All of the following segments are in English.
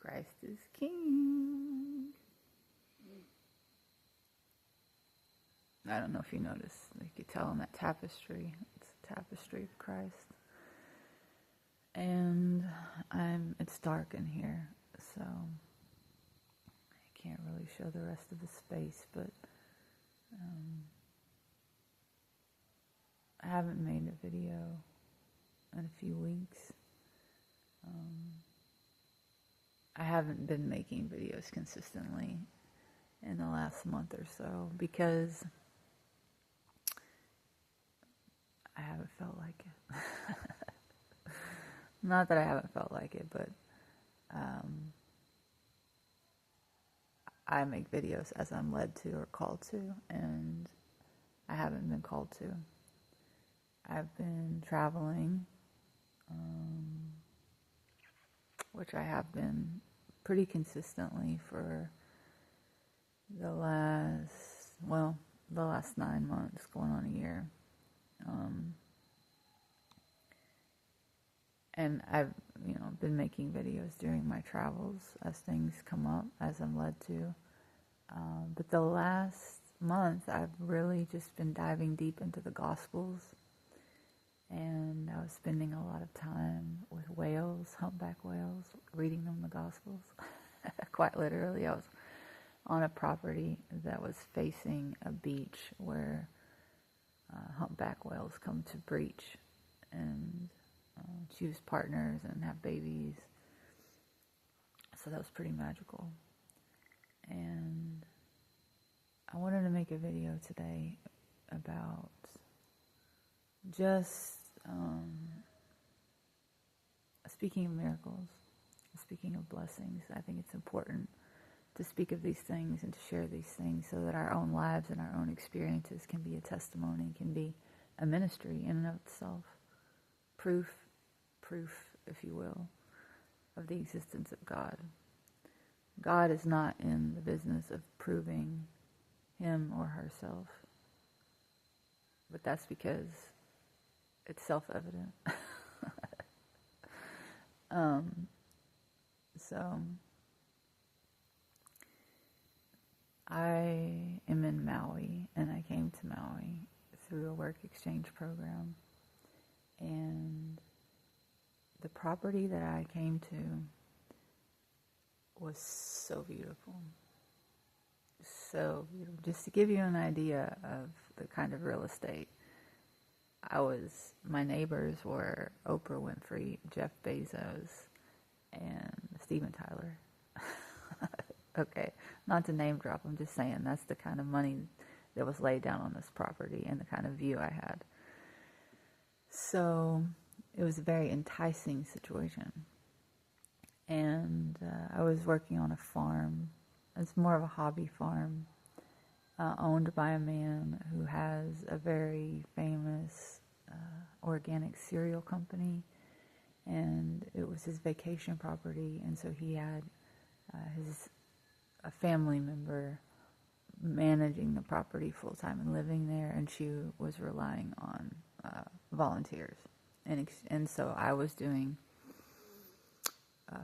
Christ is King. I don't know if you noticed, you could tell in that tapestry, it's a tapestry of Christ. And it's dark in here, so I can't really show the rest of the space, but I haven't made a video in a few weeks. I haven't been making videos consistently in the last month or so because I haven't felt like it. Not that I haven't felt like it, but I make videos as I'm led to or called to, and I haven't been called to. I've been traveling, which I have been pretty consistently for the last 9 months, going on a year. And I've, been making videos during my travels as things come up, as I'm led to. But the last month, I've really just been diving deep into the Gospels. And I was spending a lot of time with whales, humpback whales, reading them the Gospels. Quite literally, I was on a property that was facing a beach where humpback whales come to breach and choose partners and have babies. So that was pretty magical. And I wanted to make a video today about just speaking of miracles, speaking of blessings. I think it's important to speak of these things and to share these things so that our own lives and our own experiences can be a testimony, can be a ministry in and of itself. Proof, if you will, of the existence of God. God is not in the business of proving him or herself, but that's because it's self-evident. So I am in Maui, and I came to Maui through a work exchange program, and the property that I came to was so beautiful. So beautiful. Just to give you an idea of the kind of real estate, my neighbors were Oprah Winfrey, Jeff Bezos, and Steven Tyler. Okay, not to name drop, I'm just saying that's the kind of money that was laid down on this property and the kind of view I had. So it was a very enticing situation. And I was working on a farm. It's more of a hobby farm, owned by a man who has a very famous organic cereal company, and it was his vacation property, and so he had a family member managing the property full-time and living there, and she was relying on volunteers. And so I was doing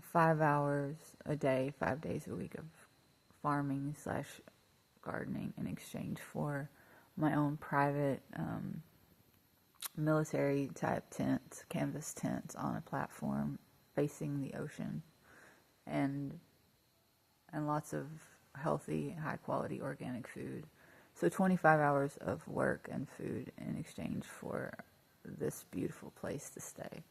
5 hours a day, 5 days a week of farming / gardening in exchange for my own private military type tents, canvas tents on a platform facing the ocean, and lots of healthy, high quality organic food. So 25 hours of work and food in exchange for this beautiful place to stay.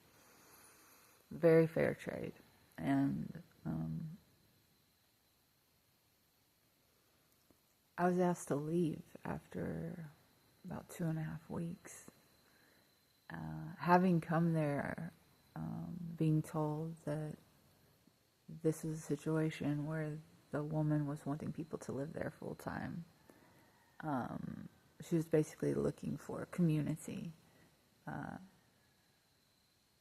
Very fair trade. And I was asked to leave after about 2.5 weeks. Having come there, being told that this is a situation where the woman was wanting people to live there full time. She was basically looking for a community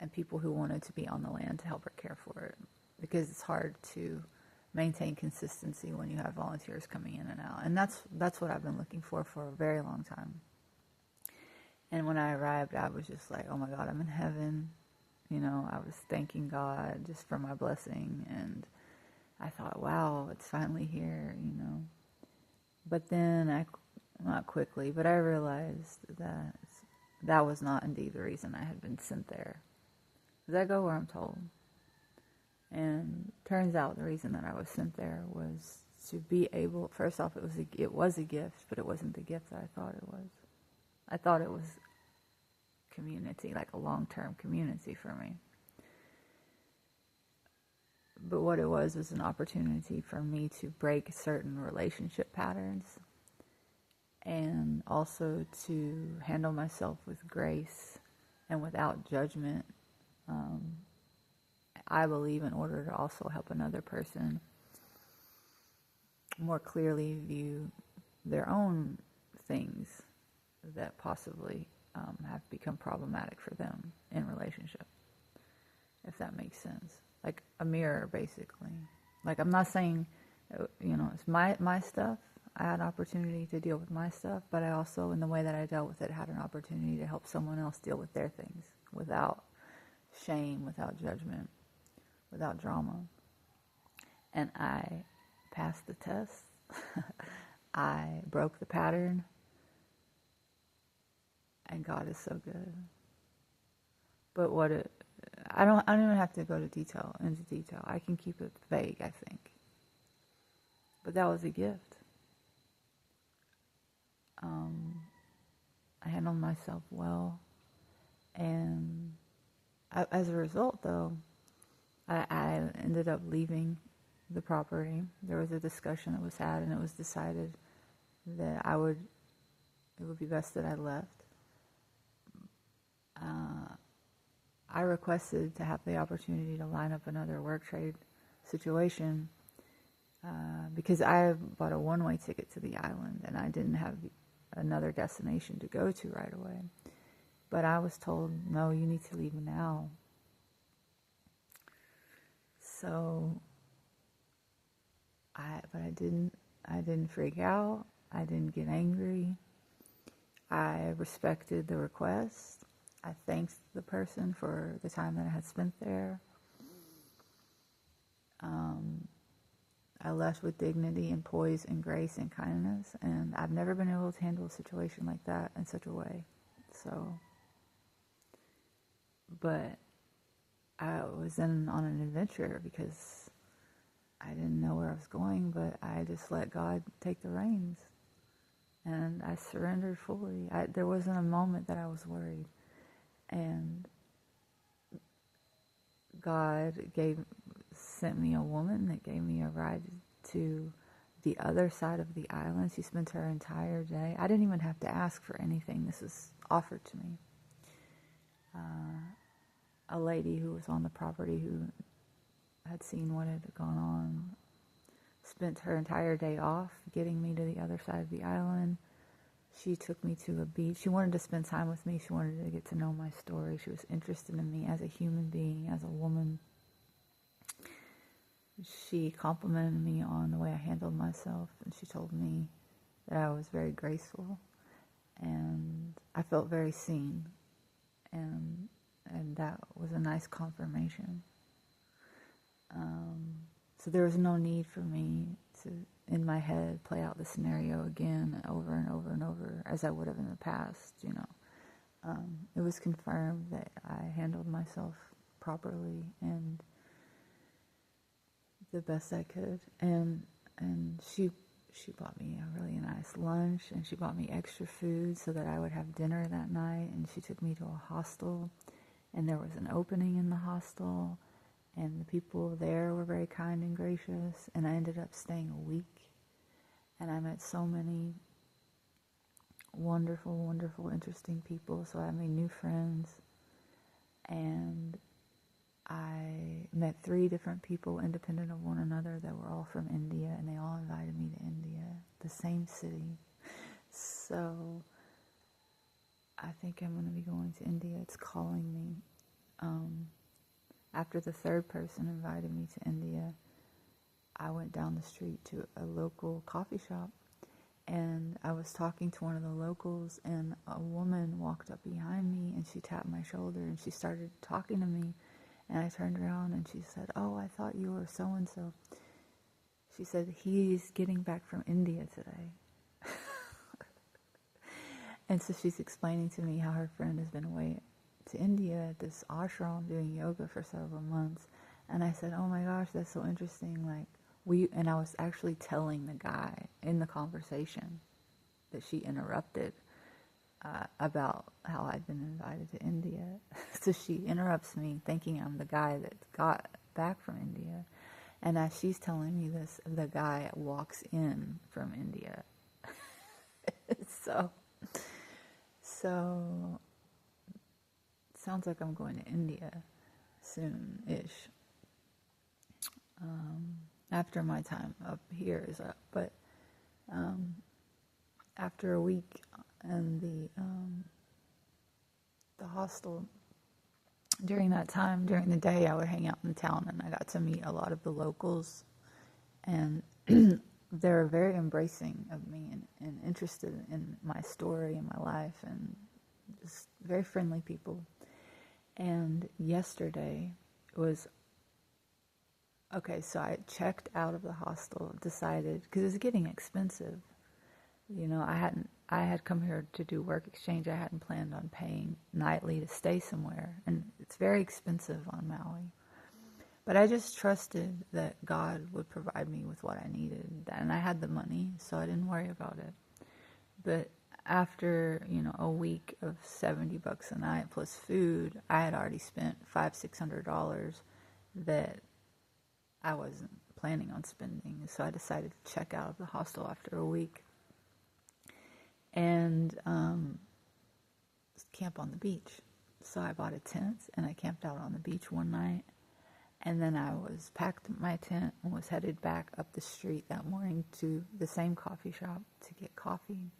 and people who wanted to be on the land to help her care for it, because it's hard to maintain consistency when you have volunteers coming in and out. And that's what I've been looking for a very long time. And when I arrived, I was just like, oh my God, I'm in heaven. I was thanking God just for my blessing, and I thought, wow, it's finally here, But then not quickly, but I realized that that was not indeed the reason I had been sent there. Because I go where I'm told. And turns out the reason that I was sent there was to be able, first off, it was a gift, but it wasn't the gift that I thought it was. I thought it was community, like a long-term community for me. But what it was an opportunity for me to break certain relationship patterns and also to handle myself with grace and without judgment. I believe in order to also help another person more clearly view their own things that possibly have become problematic for them in relationship, if that makes sense. Like a mirror, basically. Like, I'm not saying, it's my stuff. I had an opportunity to deal with my stuff, but I also, in the way that I dealt with it, had an opportunity to help someone else deal with their things without shame, without judgment, without drama. And I passed the test. I broke the pattern. And God is so good. But I don't even have to go into detail. I can keep it vague, I think. But that was a gift. I handled myself well. And as a result, though, I ended up leaving the property. There was a discussion that was had, and it was decided that it would be best that I left. I requested to have the opportunity to line up another work trade situation because I bought a one-way ticket to the island and I didn't have another destination to go to right away. But I was told, no, you need to leave now. So, I didn't freak out. I didn't get angry. I respected the request. I thanked the person for the time that I had spent there. I left with dignity and poise and grace and kindness, and I've never been able to handle a situation like that in such a way. So, but I was on an adventure because I didn't know where I was going, but I just let God take the reins, and I surrendered fully. There wasn't a moment that I was worried, and God sent me a woman that gave me a ride to the other side of the island. She spent her entire day. I didn't even have to ask for anything. This was offered to me. A lady who was on the property who had seen what had gone on spent her entire day off getting me to the other side of the island. She took me to a beach. She wanted to spend time with me. She wanted to get to know my story. She was interested in me as a human being, as a woman. She complimented me on the way I handled myself, and she told me that I was very graceful, and I felt very seen, and that was a nice confirmation. So there was no need for me to, in my head, play out the scenario again over and over and over as I would have in the past, It was confirmed that I handled myself properly and the best I could. And she bought me a really nice lunch, and she bought me extra food so that I would have dinner that night. And she took me to a hostel, and there was an opening in the hostel. And the people there were very kind and gracious. And I ended up staying a week. And I met so many wonderful, wonderful, interesting people. So I made new friends. And I met 3 different people independent of one another that were all from India. And they all invited me to India, the same city. So I think I'm going to be going to India. It's calling me. After the 3rd person invited me to India, I went down the street to a local coffee shop, and I was talking to one of the locals, and a woman walked up behind me, and she tapped my shoulder, and she started talking to me, and I turned around, and she said, "Oh, I thought you were so-and-so." She said, he's getting back from India today. And so she's explaining to me how her friend has been away to India at this ashram doing yoga for several months. And I said, oh my gosh, that's so interesting. And I was actually telling the guy in the conversation that she interrupted about how I'd been invited to India. So she interrupts me thinking I'm the guy that got back from India. And as she's telling me this, the guy walks in from India. So sounds like I'm going to India soon-ish. After my time up here is up. But after a week in the hostel, during that time, during the day, I would hang out in town, and I got to meet a lot of the locals, and they're very embracing of me and interested in my story and my life, and just very friendly people. And yesterday was, okay, so I checked out of the hostel, decided, because it's getting expensive. You know, I had come here to do work exchange. I hadn't planned on paying nightly to stay somewhere, and it's very expensive on Maui. But I just trusted that God would provide me with what I needed, and I had the money, so I didn't worry about it. But after, a week of $70 a night plus food, I had already spent $500-$600 that I wasn't planning on spending. So I decided to check out of the hostel after a week and camp on the beach. So I bought a tent and I camped out on the beach one night. And then I packed my tent and was headed back up the street that morning to the same coffee shop to get coffee.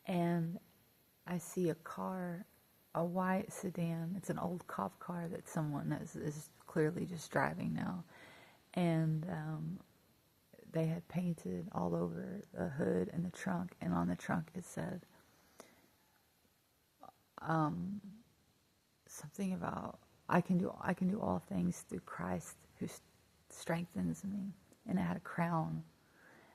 And I see a car, a white sedan. It's an old cop car that someone is clearly just driving now. And they had painted all over the hood and the trunk. And on the trunk it said something about, I can do all things through Christ who strengthens me. And it had a crown.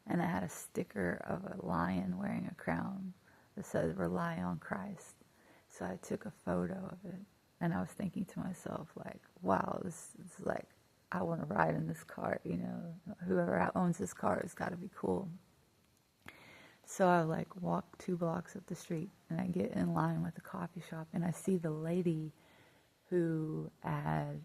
And it had a sticker of a lion wearing a crown that said, rely on Christ. So I took a photo of it. And I was thinking to myself, wow, this is I want to ride in this car, whoever owns this car has got to be cool. So I walk 2 blocks up the street and I get in line with the coffee shop and I see the lady who had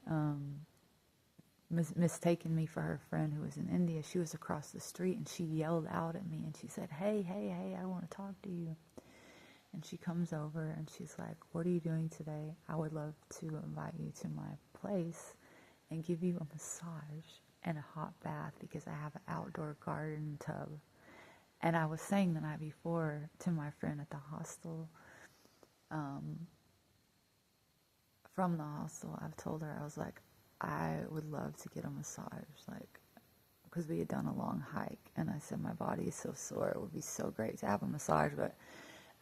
mistaken me for her friend who was in India. She was across the street and she yelled out at me and she said, hey, I want to talk to you. And she comes over and she's like, what are you doing today? I would love to invite you to my place and give you a massage and a hot bath because I have an outdoor garden tub. And I was saying the night before to my friend at the hostel, from the hostel, I've told her, I was like, I would love to get a massage, because we had done a long hike, and I said, my body is so sore, it would be so great to have a massage, but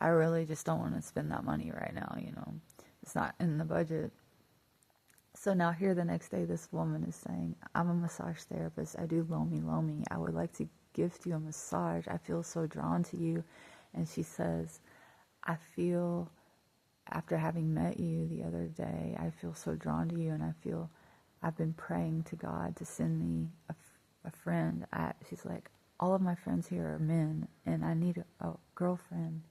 I really just don't want to spend that money right now, it's not in the budget. So now here the next day, this woman is saying, I'm a massage therapist, I do Lomi, I would like to gift you a massage, I feel so drawn to you. And she says, I feel, after having met you the other day, I feel so drawn to you, and I feel I've been praying to God to send me a friend. She's like, all of my friends here are men, and I need a girlfriend,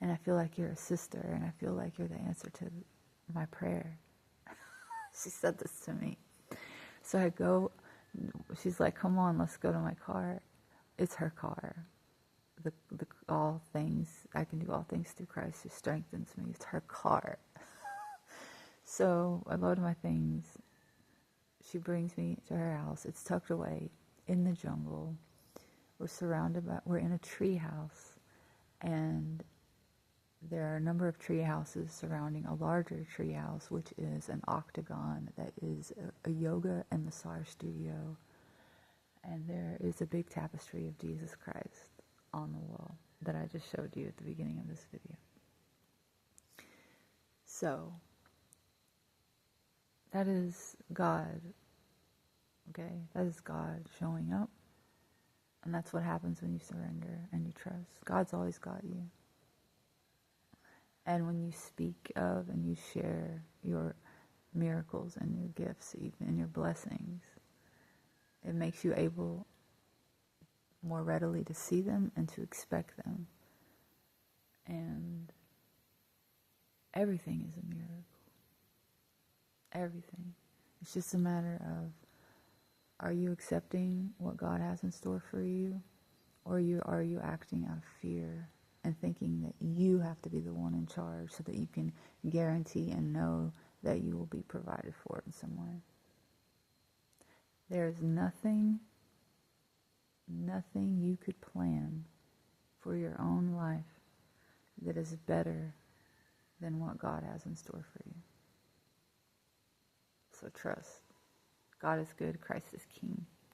and I feel like you're a sister, and I feel like you're the answer to my prayer. She said this to me. So I go, she's like, come on, let's go to my car. It's her car. All things, I can do all things through Christ who strengthens me. It's her car. So I load my things. She brings me to her house. It's tucked away in the jungle. We're in a tree house, and there are a number of tree houses surrounding a larger tree house, which is an octagon that is a yoga and massage studio. And there is a big tapestry of Jesus Christ on the wall that I just showed you at the beginning of this video. So, that is God, okay? That is God showing up And that's what happens when you surrender and you trust. God's always got you. And when you speak of and you share your miracles and your gifts, even and your blessings, it makes you able more readily to see them and to expect them. And everything is a miracle. Everything. It's just a matter of, are you accepting what God has in store for you? Or are you acting out of fear and thinking that you have to be the one in charge so that you can guarantee and know that you will be provided for in some way? There is nothing you could plan for your own life that is better than what God has in store for you. So trust. God is good. Christ is King.